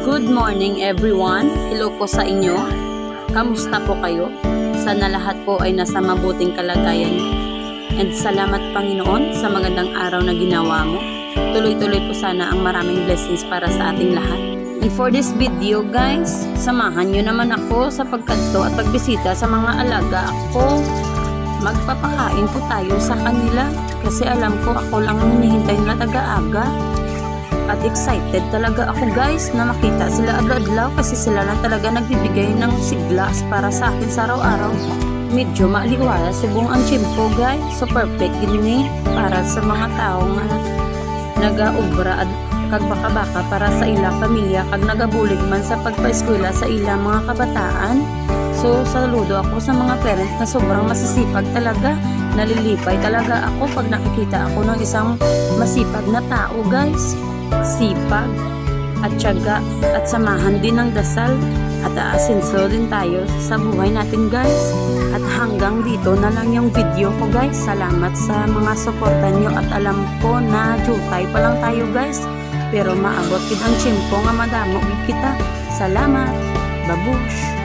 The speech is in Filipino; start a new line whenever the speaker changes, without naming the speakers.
Good morning everyone. Hello po sa inyo. Kamusta po kayo? Sana lahat po ay nasa mabuting kalagayan. And salamat Panginoon sa magandang araw na ginawa mo. Tuloy-tuloy po sana ang maraming blessings para sa ating lahat. And for this video guys, samahan nyo naman ako sa pagkanto at pagbisita sa mga alaga ako. Magpapakain po tayo sa kanila kasi alam ko ako lang ang hinihintay na taga-aga. At excited talaga ako guys na makita sila adlaw-adlaw kasi sila lang talaga nagbibigay ng siglas para sa akin sa araw-araw. Medyo maaliwala subong ang chimpo guys. So perfect gini para sa mga taong nagaubra at kag baka-baka para sa ilang pamilya kag nagabulig man sa pagpa-eskwela sa ilang mga kabataan. So saludo ako sa mga parents na sobrang masisipag talaga. Nalilipay talaga ako pag nakikita ako ng isang masipag na tao guys. Sipag at tiyaga at samahan din ng dasal at aasenso din tayo sa buhay natin guys. At hanggang dito na lang yung video ko guys. Salamat sa mga suporta nyo at alam ko na jutay pa lang tayo guys, pero maabot kita ang chimpo nga madamo kita. Salamat, babush.